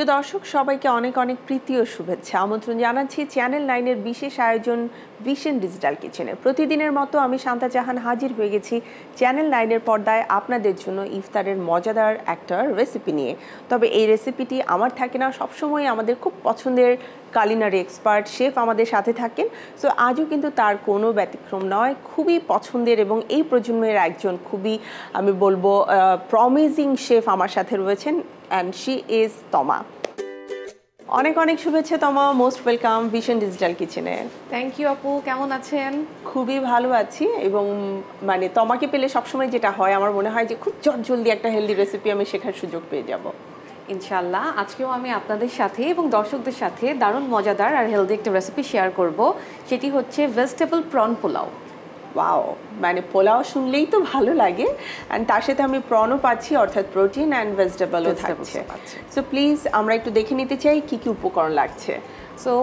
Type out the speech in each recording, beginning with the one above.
প্রিয় দর্শক সবাইকে অনেক অনেক প্রীতি ও শুভেচ্ছা আমন্ত্রণ জানাচ্ছি চ্যানেল 9 এর বিশেষ আয়োজন ভিশন ডিজিটাল কিচেনে। প্রতিদিনের মতো আমি শান্তা জাহান হাজির হয়ে গেছি চ্যানেল 9 এর পর্দায় আপনাদের জন্য ইফতারের মজাদার একটা রেসিপি নিয়ে। তবে এই রেসিপিটি আমার থাকে না, সবসময় আমাদের খুব পছন্দের কালিনারি এক্সপার্ট শেফ আমাদের সাথে থাকেন। সো আজও কিন্তু তার কোনো ব্যতিক্রম নয়, খুবই পছন্দের এবং এই প্রজন্মের একজন খুবই আমি বলবো প্রমিজিং শেফ আমার সাথে রয়েছেন, অ্যান্ড শি ইজ তমা। অনেক অনেক শুভেচ্ছা তমা, মোস্ট ওয়েলকাম ভিশন ডিজিটাল কিচেনে। থ্যাংক ইউ আপু, কেমন আছেন? খুবই ভালো আছি, এবং মানে তমাকে পেলে সবসময় যেটা হয় আমার মনে হয় যে খুব জলদি একটা হেলদি রেসিপি আমি শেখার সুযোগ পেয়ে যাব। ইনশাল্লাহ আজকেও আমি আপনাদের সাথে এবং দর্শকদের সাথে দারুণ মজাদার আর হেলদি একটা রেসিপি শেয়ার করব, সেটি হচ্ছে ভেজিটেবল প্রন পোলাও। ওয়াও, মানে পোলাও শুনলেই তো ভালো লাগে, অ্যান্ড তার সাথে আমি প্রনও পাচ্ছি, অর্থাৎ প্রোটিন অ্যান্ড ভেজিটেবলও থাকছে। সো প্লিজ আমরা একটু দেখে নিতে চাই কি কি উপকরণ লাগছে। সো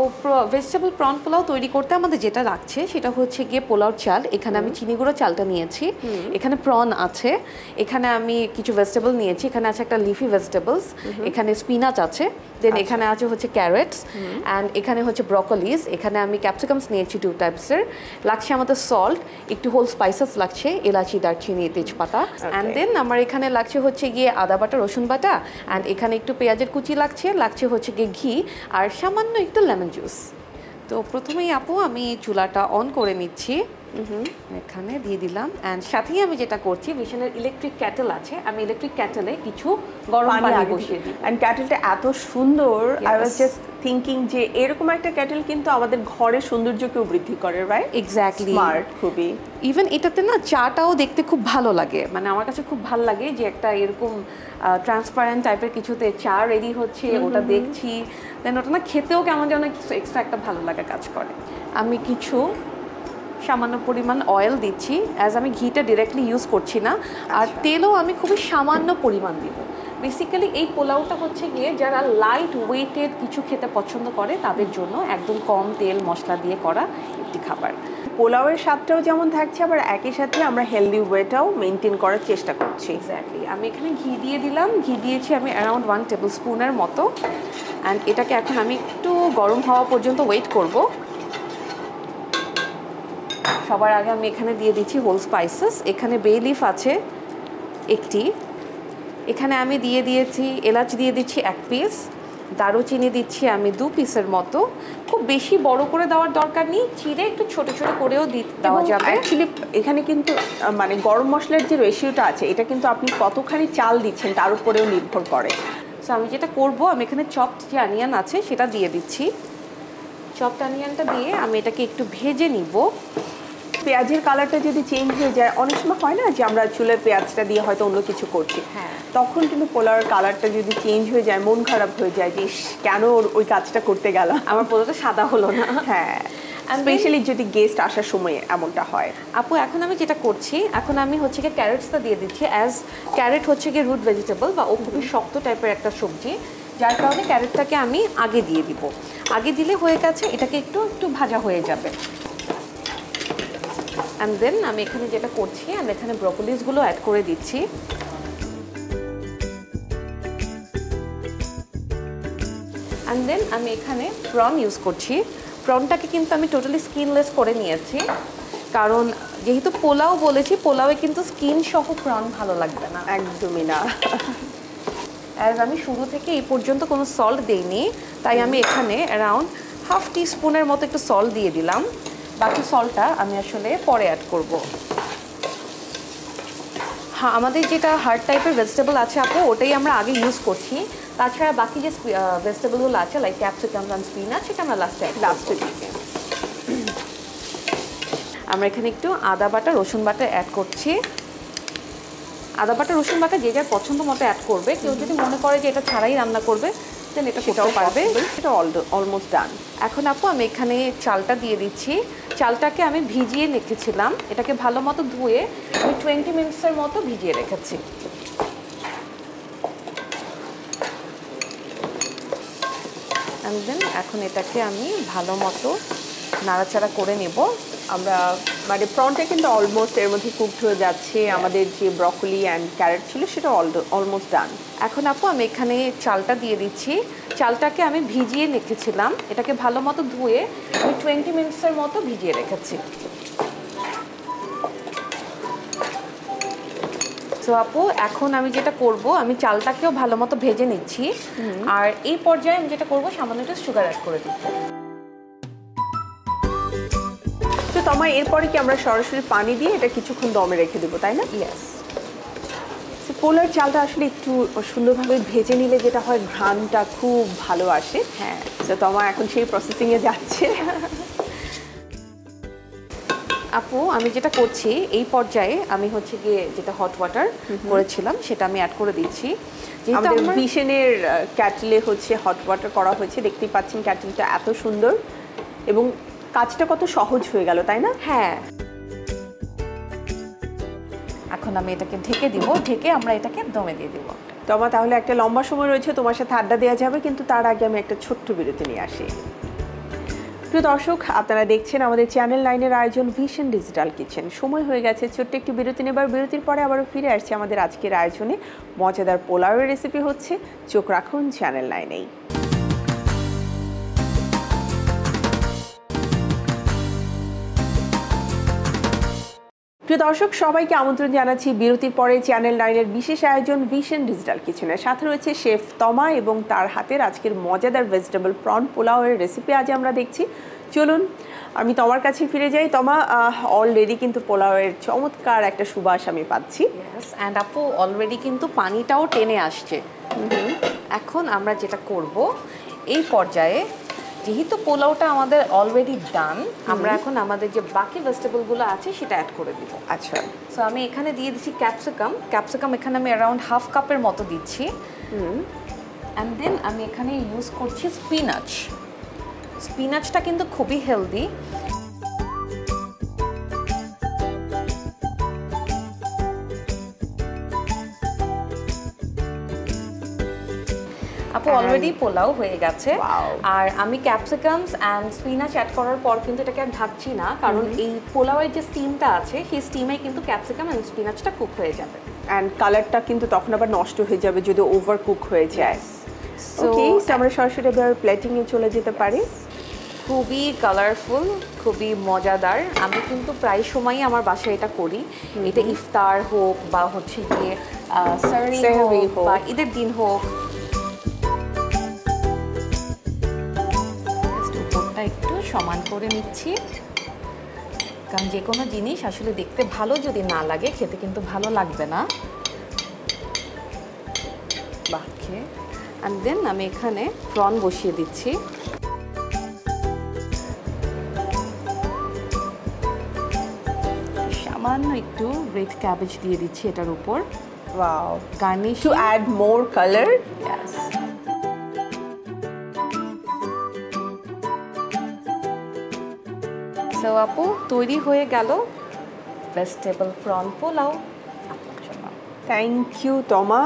ভেজিটেবল প্রন পোলাও তৈরি করতে আমাদের যেটা লাগছে সেটা হচ্ছে গিয়ে পোলাওর চাল। এখানে আমি চিনি গুঁড়ো চালটা নিয়েছি, এখানে প্রন আছে, এখানে আমি কিছু ভেজিটেবল নিয়েছি, এখানে আছে একটা লিফি ভেজিটেবলস, এখানে স্পিনাচ আছে, দেন এখানে আছে হচ্ছে ক্যারেটস, অ্যান্ড এখানে হচ্ছে ব্রকলিস, এখানে আমি ক্যাপসিকামস নিয়েছি 2 টাইপসের, লাগছে আমাদের সল্ট, একটু হোল স্পাইসেস লাগছে, এলাচি, দারচিনি, তেজপাতা, অ্যান্ড দেন আমার এখানে লাগছে হচ্ছে গিয়ে আদা বাটা, রসুন বাটা, অ্যান্ড এখানে একটু পেঁয়াজের কুচি লাগছে হচ্ছে গিয়ে ঘি, আর সামান্য একটু লেমন জুস। তো প্রথমেই আপু আমি চুলাটা অন করে নিচ্ছি, এখানে দিয়ে দিলাম, অ্যান্ড সাথেই আমি যেটা করছি, ভিশনের ইলেকট্রিক ক্যাটেল আছে, আমি ইলেকট্রিক ক্যাটেলে কিছু গরম পানি বসিয়ে দিই। অ্যান্ড ক্যাটেলটা এত সুন্দর, আই ওয়াজ জাস্ট থিংকিং যে এরকম একটা ক্যাটেল কিন্তু আমাদের ঘরের সৌন্দর্যকেও বৃদ্ধি করে, রাইট? এক্স্যাক্টলি, স্মার্ট খুবই। ইভেন এটাতে না চাটাও দেখতে খুব ভালো লাগে, মানে আমার কাছে খুব ভালো লাগে যে একটা এরকম ট্রান্সপারেন্ট টাইপের কিছুতে চা রেডি হচ্ছে, ওটা দেখছি, দেন ওটা না খেতেও কেমন যেন কিছু এক্সট্রা একটা ভালো লাগা কাজ করে। আমি কিছু সামান্য পরিমাণ অয়েল দিচ্ছি, অ্যাজ আমি ঘিটা ডিরেক্টলি ইউজ করছি না, আর তেলও আমি খুবই সামান্য পরিমাণ দিব। বেসিক্যালি এই পোলাওটা হচ্ছে গিয়ে যারা লাইট ওয়েটেড কিছু খেতে পছন্দ করে তাদের জন্য একদম কম তেল মশলা দিয়ে করা একটি খাবার। পোলাওয়ের স্বাদটাও যেমন থাকছে, আবার একই সাথে আমরা হেলদি ওয়েটাও মেনটেন করার চেষ্টা করছি। এক্স্যাক্টলি, আমি এখানে ঘি দিয়ে দিলাম, ঘি দিয়েছি আমি অ্যারাউন্ড 1 টেবিল স্পুনের মতো, অ্যান্ড এটাকে এখন আমি একটু গরম হওয়া পর্যন্ত ওয়েট করব। সবার আগে আমি এখানে দিয়ে দিচ্ছি হোল স্পাইসেস, এখানে বে লিফ আছে একটি, এখানে আমি দিয়ে দিয়েছি এলাচ দিয়ে দিচ্ছি 1 পিস, দারুচিনি দিচ্ছি আমি 2 পিসের মতো, খুব বেশি বড় করে দেওয়ার দরকার নেই, চিড়ে একটু ছোট ছোট করেও দেওয়া যাবে। অ্যাকচুয়ালি এখানে কিন্তু মানে গরম মশলার যে রেশিওটা আছে এটা কিন্তু আপনি কতখানি চাল দিচ্ছেন তার উপরেও নির্ভর করে। সো আমি যেটা করব, আমি এখানে চপড যে অনিয়ন আছে সেটা দিয়ে দিচ্ছি, চপড অনিয়নটা দিয়ে আমি এটাকে একটু ভেজে নিব। পেঁয়াজের কালারটা যদি চেঞ্জ হয়ে যায়, অনেক সময় হয় না যে আমরা চুলের পেঁয়াজটা দিয়ে হয়তো অন্য কিছু করছি, হ্যাঁ, তখন কিন্তু পোলাওয়ের কালারটা যদি চেঞ্জ হয়ে যায় মন খারাপ হয়ে যায় যে কেন ওই কাজটা করতে গেল, আমার পোলাওটা সাদা হলো না। হ্যাঁ, স্পেশালি যদি গেস্ট আসার সময় এমনটা হয়। আপু এখন আমি যেটা করছি, এখন আমি হচ্ছে গিয়ে ক্যারেটসটা দিয়ে দিচ্ছি, অ্যাজ ক্যারেট হচ্ছে গিয়ে রুট ভেজিটেবল বা ও খুবই শক্ত টাইপের একটা সবজি, যার কারণে ক্যারেটটাকে আমি আগে দিয়ে দিব। আগে দিলে হয়ে গেছে, এটাকে একটু একটু ভাজা হয়ে যাবে। অ্যান্ড দেন আমি এখানে যেটা করছি, আমি এখানে ব্রকলিসগুলো অ্যাড করে দিচ্ছি, অ্যান্ড দেন আমি এখানে প্রন ইউজ করছি। প্রনটাকে কিন্তু আমি টোটালি স্কিনলেস করে নিয়েছি, কারণ যেহেতু পোলাও বলেছি, পোলাওয়ে কিন্তু স্কিন সহ প্রন ভালো লাগবে না, একদমই না। অ্যাজ আমি শুরু থেকে এই পর্যন্ত কোনো সল্ট দিইনি, তাই আমি এখানে অ্যারাউন্ড 1/2 টিস্পুনের মতো একটু সল্ট দিয়ে দিলাম, বাকি সল্টটা আমি আসলে পরে অ্যাড করব। হ্যাঁ, আমাদের যেটা হার্ড টাইপের ভেজিটেবল আছে আপু, ওটাই আমরা আগে ইউজ করছি, তাছাড়া বাকি যে ভেজিটেবলগুলো আছে লাইক ক্যাপসিকাম অ্যান্ড স্পিনাচ, সেটা আমরা লাস্টে দিকে। আমরা এখানে একটু আদা বাটা, রসুন বাটা অ্যাড করছি। আদা বাটা, রসুন বাটা যে যার পছন্দ মতো অ্যাড করবে, কেউ যদি মনে করে যে এটা ছাড়াই রান্না করবে দেন এটা সেটাও পারবে, সেটা অলমোস্ট ডান। এখন আপু আমি এখানে চালটা দিয়ে দিচ্ছি, চালটাকে আমি ভিজিয়ে রেখেছিলাম, এটাকে ভালো মতো ধুয়ে আমি 20 মিনিটসের মতো ভিজিয়ে রেখেছি। অ্যান্ড দেন এখন এটাকে আমি ভালো মতো নাড়াচাড়া করে নেব। আমরা মানে প্রনটা কিন্তু অলমোস্ট এর মধ্যে কুকড হয়ে যাচ্ছে, আমাদের যে ব্রকলি অ্যান্ড ক্যারেট ছিল সেটা অলমোস্ট ডান। এখন আপু আমি এখানে চালটা দিয়ে দিচ্ছি, চালটাকে আমি ভিজিয়ে রেখেছিলাম, এটাকে ভালো মতো ধুয়ে আমি 20 মিনিটসের মতো ভিজিয়ে রেখেছি। তো আপু এখন আমি যেটা করব, আমি চালটাকেও ভালো মতো ভেজে নিচ্ছি, আর এই পর্যায়ে আমি যেটা করব সামান্য একটু সুগার অ্যাড করে দিব। তো তমা এরপরে কি আমরা সরাসরি পানি দিয়ে এটা কিছুক্ষণ দমে রেখে দেবো, তাই না? ইয়েস। পোলার চালটা আসলে একটু সুন্দরভাবে ভেজে নিলে যেটা হয় ঘ্রাণটা খুব ভালো আসে। হ্যাঁ, তো তমা এখন সেই প্রসেসিংয়ে যাচ্ছে। আপু আমি যেটা করছি এই পর্যায়ে আমি হচ্ছে গিয়ে যেটা হট ওয়াটার করেছিলাম সেটা আমি অ্যাড করে দিচ্ছি। আমাদের ভিশনের ক্যাটেলে হচ্ছে হট ওয়াটার করা হয়েছে, দেখতেই পাচ্ছেন ক্যাটেলটা এত সুন্দর এবং কাজটা কত সহজ হয়ে গেল, তাই না? হ্যাঁ। এখন আমি এটাকে ঢেকে দিব, ঢেকে আমরা এটাকে দমে দিয়ে দিব। তমা তাহলে একটা লম্বা সময় রয়েছে তোমার সাথে আড্ডা দেওয়া যাবে, কিন্তু তার আগে আমি একটা ছোট্ট বিরতি নিয়ে আসি। প্রিয় দর্শক, আপনারা দেখছেন আমাদের চ্যানেল 9-এর আয়োজন ভিশন ডিজিটাল কিচেন। সময় হয়ে গেছে ছোট্ট একটি বিরতি নেবার। বিরতির পরে আবারও ফিরে আসছে আমাদের আজকের আয়োজনে। মজাদার পোলাওয়ের রেসিপি হচ্ছে, চোখ রাখুন চ্যানেল 9-এই। প্রিয় দর্শক, সবাইকে আমন্ত্রণ জানাচ্ছি বিরতির পরে চ্যানেল 9-এর বিশেষ আয়োজন ভিশন ডিজিটাল কিচেনের। সাথে রয়েছে শেফ তমা এবং তার হাতের আজকের মজাদার ভেজিটেবল প্রন পোলাওয়ের রেসিপি আজ আমরা দেখছি। চলুন আমি তমার কাছে ফিরে যাই। তমা, অলরেডি কিন্তু পোলাওয়ের চমৎকার একটা সুবাস আমি পাচ্ছি। অ্যান্ড আপু অলরেডি কিন্তু পানিটাও টেনে আসছে। এখন আমরা যেটা করব, এই পর্যায়ে যেহেতু পোলাওটা আমাদের অলরেডি ডান, আমরা এখন আমাদের যে বাকি ভেজিটেবলগুলো আছে সেটা অ্যাড করে দিব। আচ্ছা, সো আমি এখানে দিয়ে দিচ্ছি ক্যাপসিকাম এখানে আমি অ্যারাউন্ড হাফ কাপের মতো দিচ্ছি। অ্যান্ড দেন আমি এখানে ইউজ করছি স্পিনাচটা কিন্তু খুবই হেলদি। আপু অলরেডি পোলাও হয়ে গেছে, আর আমি ক্যাপসিকামস অ্যান্ড স্পিনাচ অ্যাড করার পর কিন্তু এটাকে আর ঢাকছি না, কারণ এই পোলাওয়ের যে স্টিমটা আছে সেই স্টিমে কিন্তু ক্যাপসিকাম অ্যান্ড স্পিনাচটা কুক হয়ে যাবে, অ্যান্ড কালারটা কিন্তু তখন আবার নষ্ট হয়ে যাবে যদি ওভার কুক হয়ে যায়। ওকে, আমরা সরাসরি এবার প্লেটিংয়ে চলে যেতে পারি। খুবই কালারফুল, খুবই মজাদার। আমি কিন্তু প্রায় সময়ই আমার বাসায় এটা করি। এটা ইফতার হোক বা হচ্ছে গিয়ে সাহরি হোক বা ঈদের দিন হোক। উপরটা একটু সমান করে নিচ্ছি, কারণ যে কোনো জিনিস আসলে দেখতে ভালো যদি না লাগে খেতে কিন্তু ভালো লাগবে না। বাকি অ্যান্ড দেন আমি এখানে প্রন বসিয়ে দিচ্ছি। সামান্য একটু রেড ক্যাবেজ দিয়ে দিচ্ছি এটার উপর। Wow, garnish to add more colour. Yes. So আপু তৈরি হয়ে গেল ভেজিটেবল প্রন পোলাও আপনার জন্য। থ্যাংক ইউ তমা।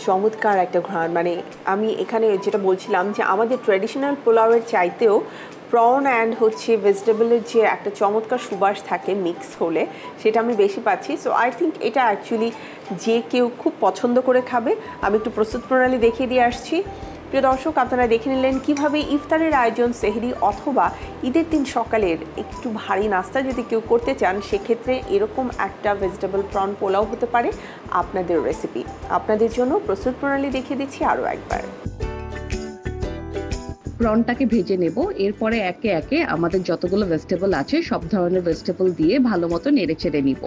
চমৎকার একটা ঘ্রাণ, মানে আমি এখানে যেটা বলছিলাম যে আমাদের ট্র্যাডিশনাল পোলাওয়ের চাইতেও প্রন অ্যান্ড হচ্ছে ভেজিটেবলের যে একটা চমৎকার সুবাস থাকে মিক্স হলে, সেটা আমি বেশি পাচ্ছি। সো আই থিঙ্ক এটা অ্যাকচুয়ালি যে কেউ খুব পছন্দ করে খাবে। আমি একটু প্রস্তুত প্রণালী দেখিয়ে দিয়ে আসছি। প্রিয় দর্শক, আপনারা দেখে নিলেন কীভাবে ইফতারের আয়োজন, সেহরি অথবা ঈদের দিন সকালের একটু ভারী নাস্তা যদি কেউ করতে চান, সেক্ষেত্রে এরকম একটা ভেজিটেবল প্রন পোলাও হতে পারে আপনাদের রেসিপি। আপনাদের জন্য প্রস্তুত প্রণালী দেখিয়ে দিচ্ছি আরও একবার। প্রনটাকে ভেজে নেব, এরপরে একে একে আমাদের যতগুলো ভেজিটেবল আছে সব ধরনের ভেজিটেবল দিয়ে ভালো মতো নেড়ে চেড়ে নিব।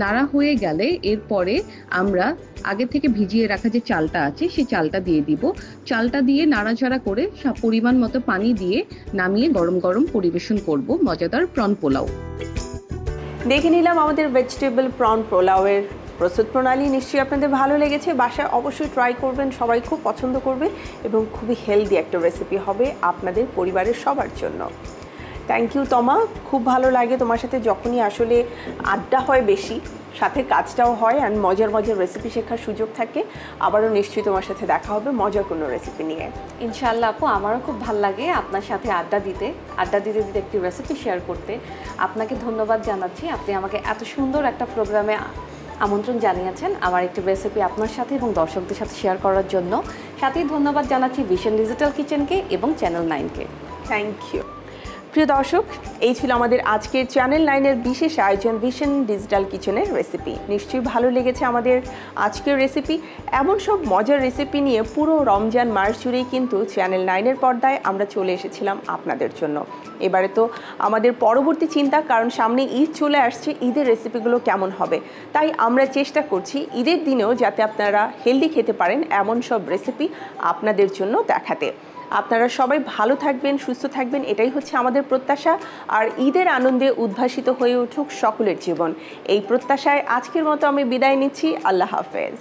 নাড়া হয়ে গেলে এরপরে আমরা আগে থেকে ভিজিয়ে রাখা যে চালটা আছে সেই চালটা দিয়ে দিব। চালটা দিয়ে নাড়াচাড়া করে পরিমাণ মতো পানি দিয়ে নামিয়ে গরম গরম পরিবেশন করব মজাদার প্রন পোলাও। দেখে নিলাম আমাদের ভেজিটেবল প্রন পোলাওয়ের প্রস্তুত প্রণালী। নিশ্চয়ই আপনাদের ভালো লেগেছে, বাসায় অবশ্যই ট্রাই করবেন, সবাই খুব পছন্দ করবে এবং খুবই হেলদি একটা রেসিপি হবে আপনাদের পরিবারের সবার জন্য। থ্যাংক ইউ তমা, খুব ভালো লাগে তোমার সাথে যখনই আসলে আড্ডা হয় বেশি, সাথে কাজটাও হয় অ্যান্ড মজার মজার রেসিপি শেখার সুযোগ থাকে। আবারও নিশ্চয়ই তোমার সাথে দেখা হবে মজার কোনো রেসিপি নিয়ে। ইনশাআল্লাহ আপু, আমারও খুব ভালো লাগে আপনার সাথে আড্ডা দিতে একটি রেসিপি শেয়ার করতে। আপনাকে ধন্যবাদ জানাচ্ছি, আপনি আমাকে এত সুন্দর একটা প্রোগ্রামে আমন্ত্রণ জানিয়েছেন আমার একটি রেসিপি আপনার সাথে এবং দর্শকদের সাথে শেয়ার করার জন্য। সাথেই ধন্যবাদ জানাচ্ছি ভিশন ডিজিটাল কিচেনকে এবং চ্যানেল 9-কে। Thank you. প্রিয় দর্শক, এই ছিল আমাদের আজকের চ্যানেল 9-এর বিশেষ আয়োজন ভিশন ডিজিটাল কিচেনের রেসিপি। নিশ্চয়ই ভালো লেগেছে আমাদের আজকের রেসিপি। এমন সব মজার রেসিপি নিয়ে পুরো রমজান মাস জুড়েই কিন্তু চ্যানেল 9-এর পর্দায় আমরা চলে এসেছিলাম আপনাদের জন্য। এবারে তো আমাদের পরবর্তী চিন্তা, কারণ সামনে ঈদ চলে আসছে, ঈদের রেসিপিগুলো কেমন হবে। তাই আমরা চেষ্টা করছি ঈদের দিনেও যাতে আপনারা হেলদি খেতে পারেন এমন সব রেসিপি আপনাদের জন্য দেখাতে। আপনারা সবাই ভালো থাকবেন, সুস্থ থাকবেন, এটাই হচ্ছে আমাদের প্রত্যাশা। আর ঈদের আনন্দে উদ্ভাসিত হয়ে উঠুক সকলের জীবন, এই প্রত্যাশায় আজকের মতো আমি বিদায় নিচ্ছি। আল্লাহ হাফেজ।